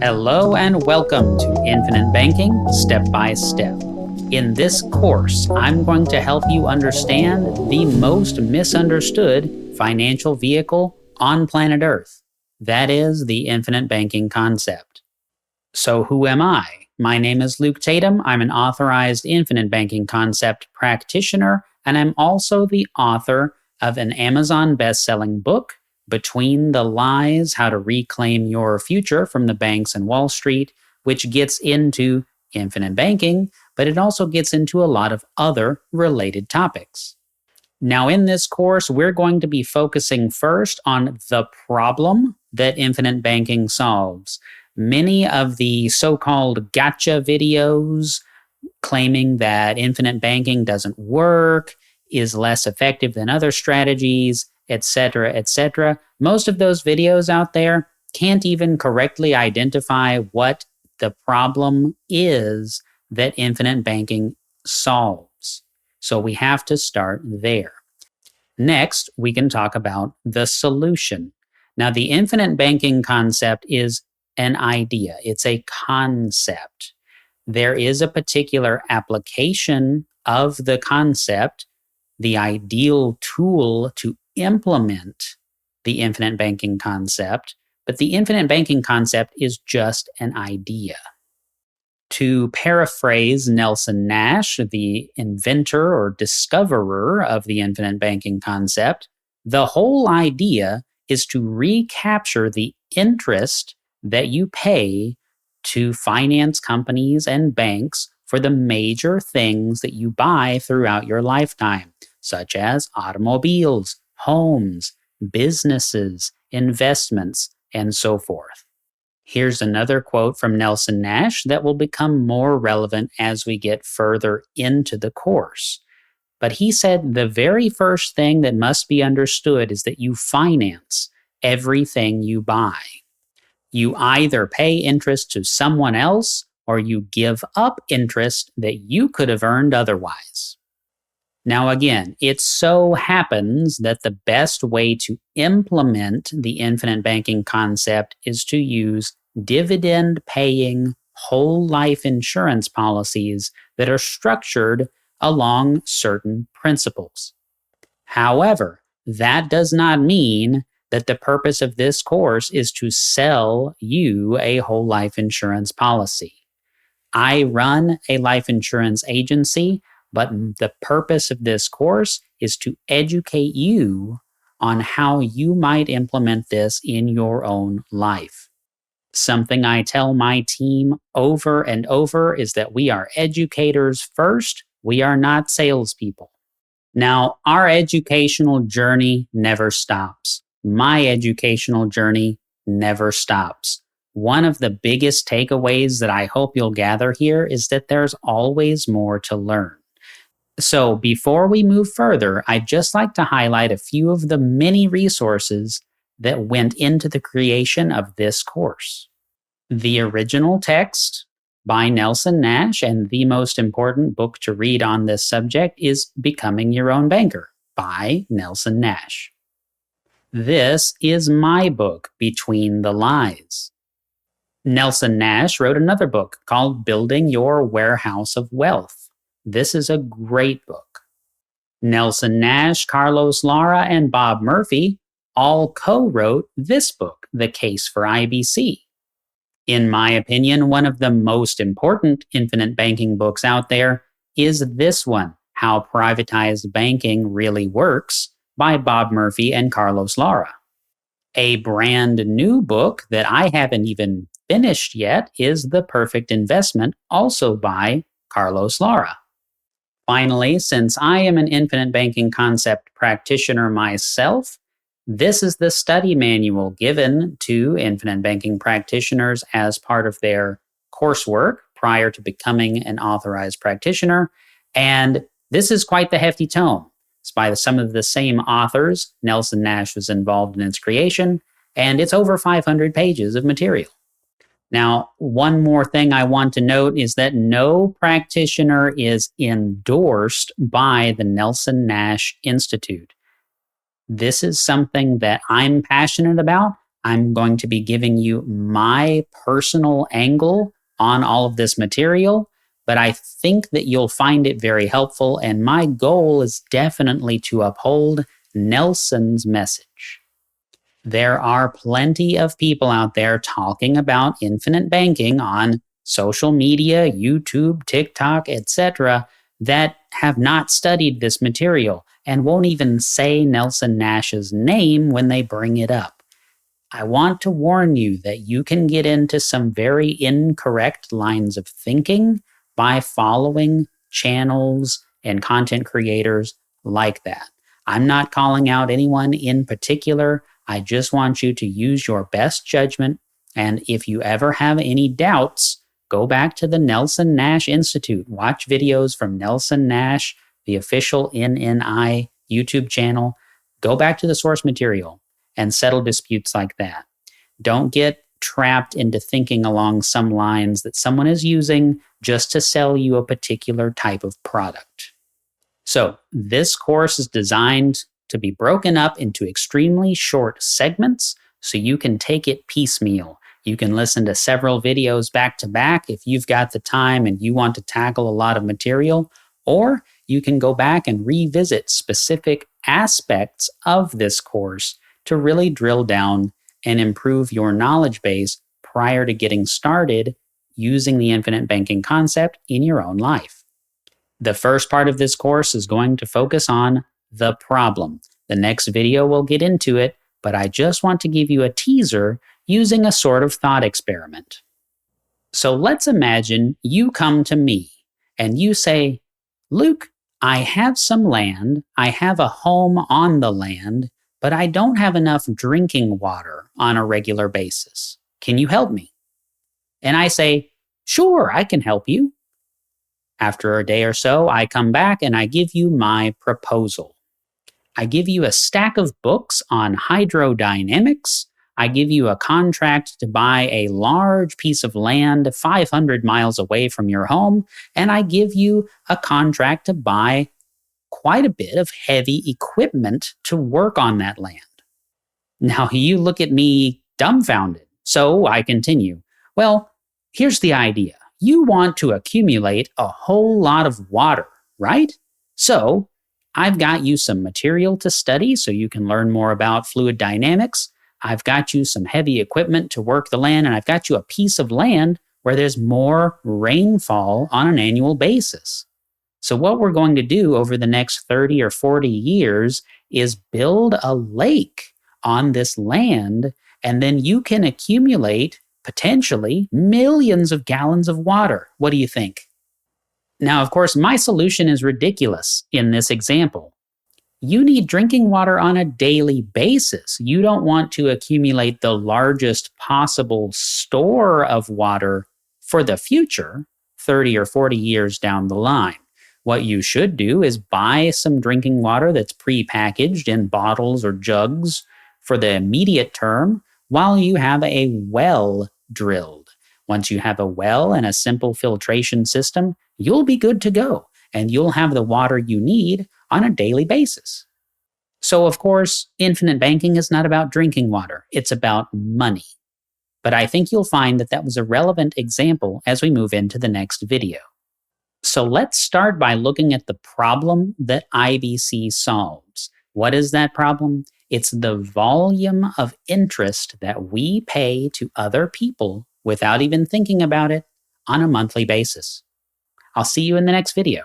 Hello and welcome to Infinite Banking Step by Step. In this course, I'm going to help you understand the most misunderstood financial vehicle on planet Earth. That is the infinite banking concept. So who am I? My name is Luke Tatum. I'm an authorized infinite banking concept practitioner, and I'm also the author of an Amazon best-selling book, Between the Lies, How to Reclaim Your Future from the Banks and Wall Street, which gets into infinite banking, but it also gets into a lot of other related topics. Now, in this course, we're going to be focusing first on the problem that infinite banking solves. Many of the so-called gotcha videos claiming that infinite banking doesn't work, is less effective than other strategies, etc., etc. Most of those videos out there can't even correctly identify what the problem is that infinite banking solves. So we have to start there. Next, we can talk about the solution. Now, the infinite banking concept is an idea. It's a concept. There is a particular application of the concept, the ideal tool to implement the infinite banking concept, but the infinite banking concept is just an idea. To paraphrase Nelson Nash, the inventor or discoverer of the infinite banking concept, the whole idea is to recapture the interest that you pay to finance companies and banks for the major things that you buy throughout your lifetime, such as automobiles, homes, businesses, investments, and so forth. Here's another quote from Nelson Nash that will become more relevant as we get further into the course. But he said the very first thing that must be understood is that you finance everything you buy. You either pay interest to someone else or you give up interest that you could have earned otherwise. Now again, it so happens that the best way to implement the infinite banking concept is to use dividend-paying whole life insurance policies that are structured along certain principles. However, that does not mean that the purpose of this course is to sell you a whole life insurance policy. I run a life insurance agency, but the purpose of this course is to educate you on how you might implement this in your own life. Something I tell my team over and over is that we are educators first. We are not salespeople. Now, our educational journey never stops. My educational journey never stops. One of the biggest takeaways that I hope you'll gather here is that there's always more to learn. So before we move further, I'd just like to highlight a few of the many resources that went into the creation of this course. The original text by Nelson Nash, and the most important book to read on this subject is Becoming Your Own Banker by Nelson Nash. This is my book, Between the Lies. Nelson Nash wrote another book called Building Your Warehouse of Wealth. This is a great book. Nelson Nash, Carlos Lara, and Bob Murphy all co-wrote this book, The Case for IBC. In my opinion, one of the most important infinite banking books out there is this one, How Privatized Banking Really Works, by Bob Murphy and Carlos Lara. A brand new book that I haven't even finished yet is The Perfect Investment, also by Carlos Lara. Finally, since I am an infinite banking concept practitioner myself, this is the study manual given to infinite banking practitioners as part of their coursework prior to becoming an authorized practitioner. And this is quite the hefty tome. It's by some of the same authors. Nelson Nash was involved in its creation, and it's over 500 pages of material. Now, one more thing I want to note is that no practitioner is endorsed by the Nelson Nash Institute. This is something that I'm passionate about. I'm going to be giving you my personal angle on all of this material, but I think that you'll find it very helpful, and my goal is definitely to uphold Nelson's message. There are plenty of people out there talking about infinite banking on social media, YouTube, TikTok, etc., that have not studied this material and won't even say Nelson Nash's name when they bring it up. I want to warn you that you can get into some very incorrect lines of thinking by following channels and content creators like that. I'm not calling out anyone in particular. I just want you to use your best judgment. And if you ever have any doubts, go back to the Nelson Nash Institute. Watch videos from Nelson Nash, the official NNI YouTube channel. Go back to the source material and settle disputes like that. Don't get trapped into thinking along some lines that someone is using just to sell you a particular type of product. So, this course is designed to be broken up into extremely short segments so you can take it piecemeal. You can listen to several videos back to back if you've got the time and you want to tackle a lot of material, or you can go back and revisit specific aspects of this course to really drill down and improve your knowledge base prior to getting started using the infinite banking concept in your own life. The first part of this course is going to focus on the problem. The next video will get into it, but I just want to give you a teaser using a sort of thought experiment. So let's imagine you come to me and you say, Luke, I have some land, I have a home on the land, but I don't have enough drinking water on a regular basis. Can you help me? And I say, sure, I can help you. After a day or so, I come back and I give you my proposal. I give you a stack of books on hydrodynamics. I give you a contract to buy a large piece of land 500 miles away from your home, and I give you a contract to buy quite a bit of heavy equipment to work on that land. Now you look at me dumbfounded, so I continue. Well, here's the idea. You want to accumulate a whole lot of water, right? So I've got you some material to study so you can learn more about fluid dynamics. I've got you some heavy equipment to work the land, and I've got you a piece of land where there's more rainfall on an annual basis. So what we're going to do over the next 30 or 40 years is build a lake on this land, and then you can accumulate potentially millions of gallons of water. What do you think? Now, of course, my solution is ridiculous in this example. You need drinking water on a daily basis. You don't want to accumulate the largest possible store of water for the future, 30 or 40 years down the line. What you should do is buy some drinking water that's pre-packaged in bottles or jugs for the immediate term while you have a well drilled. Once you have a well and a simple filtration system, you'll be good to go, and you'll have the water you need on a daily basis. So, of course, infinite banking is not about drinking water. It's about money. But I think you'll find that that was a relevant example as we move into the next video. So let's start by looking at the problem that IBC solves. What is that problem? It's the volume of interest that we pay to other people without even thinking about it on a monthly basis. I'll see you in the next video.